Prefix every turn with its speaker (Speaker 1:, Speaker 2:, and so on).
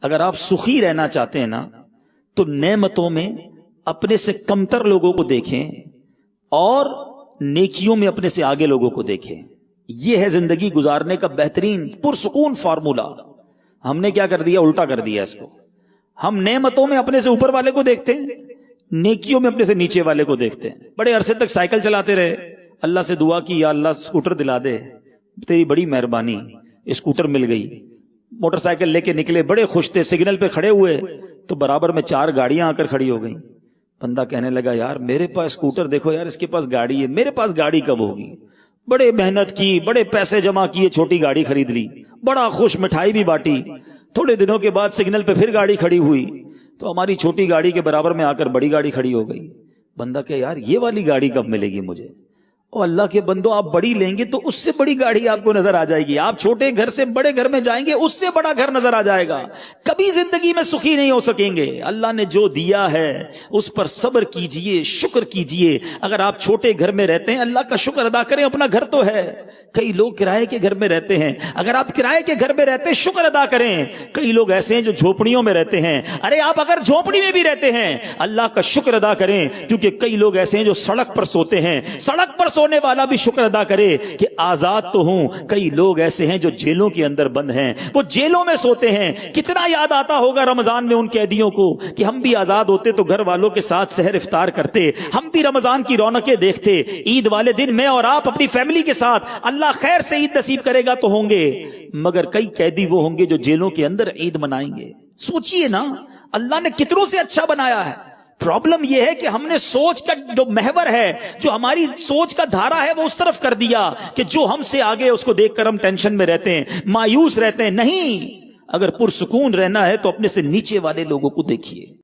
Speaker 1: اگر آپ سخی رہنا چاہتے ہیں نا تو نعمتوں میں اپنے سے کمتر لوگوں کو دیکھیں اور نیکیوں میں اپنے سے آگے لوگوں کو دیکھیں. یہ ہے زندگی گزارنے کا بہترین پرسکون فارمولا. ہم نے کیا کر دیا؟ الٹا کر دیا اس کو. ہم نعمتوں میں اپنے سے اوپر والے کو دیکھتے ہیں، نیکیوں میں اپنے سے نیچے والے کو دیکھتے ہیں. بڑے عرصے تک سائیکل چلاتے رہے، اللہ سے دعا کی یا اللہ اسکوٹر دلا دے، تیری بڑی مہربانی اسکوٹر مل گئی. موٹر سائیکل لے کے نکلے، بڑے خوش تھے، سگنل پہ کھڑے ہوئے تو برابر میں 4 گاڑیاں آ کر کھڑی ہو گئیں. بندہ کہنے لگا یار میرے پاس اسکوٹر دیکھو یار، اس کے پاس گاڑی ہے، میرے پاس گاڑی کب ہوگی؟ بڑے محنت کی، بڑے پیسے جمع کیے، چھوٹی گاڑی خرید لی، بڑا خوش، مٹھائی بھی بانٹی. تھوڑے دنوں کے بعد سگنل پہ پھر گاڑی کھڑی ہوئی تو ہماری چھوٹی گاڑی کے برابر میں آ کر بڑی گاڑی کھڑی ہو گئی. بندہ کہ یار یہ والی گاڑی کب ملے گی مجھے؟ او اللہ کے بندو، آپ بڑی لیں گے تو اس سے بڑی گاڑی آپ کو نظر آ جائے گی. آپ چھوٹے گھر سے بڑے گھر میں جائیں گے، اس سے بڑا گھر نظر آ جائے گا. کبھی زندگی میں سخی نہیں ہو سکیں گے. اللہ نے جو دیا ہے اس پر صبر کیجئے، شکر کیجئے. اگر آپ چھوٹے گھر میں رہتے ہیں اللہ کا شکر ادا کریں، اپنا گھر تو ہے. کئی لوگ کرائے کے گھر میں رہتے ہیں، اگر آپ کرائے کے گھر میں رہتے ہیں شکر ادا کریں. کئی لوگ ایسے ہیں جو جھوپڑیوں میں رہتے ہیں، ارے آپ اگر جھوپڑی میں بھی رہتے ہیں اللہ کا شکر ادا کریں، کیونکہ کئی لوگ ایسے ہیں جو سڑک پر سوتے ہیں. سڑک پر سونے والا بھی شکر ادا کرے کہ آزاد تو ہوں. کئی لوگ ایسے ہیں جو جیلوں کے اندر بند ہیں، وہ جیلوں میں سوتے ہیں. کتنا یاد آتا ہوگا رمضان میں ان قیدیوں کو کہ ہم بھی آزاد ہوتے تو گھر والوں کے ساتھ سحر افطار کرتے، ہم بھی رمضان کی رونقیں دیکھتے. عید والے دن میں اور آپ اپنی فیملی کے ساتھ، اللہ خیر سے عید نصیب کرے گا تو ہوں گے. مگر کئی قیدی وہ ہوں گے جو جیلوں کے اندر عید منائیں گے. سوچئے نا اللہ نے کتنوں سے اچھا بنایا ہے. پرابلم یہ ہے کہ ہم نے سوچ کا جو محور ہے، جو ہماری سوچ کا دھارا ہے، وہ اس طرف کر دیا کہ جو ہم سے آگے اس کو دیکھ کر ہم ٹینشن میں رہتے ہیں، مایوس رہتے ہیں. نہیں، اگر پرسکون رہنا ہے تو اپنے سے نیچے والے لوگوں کو دیکھیے.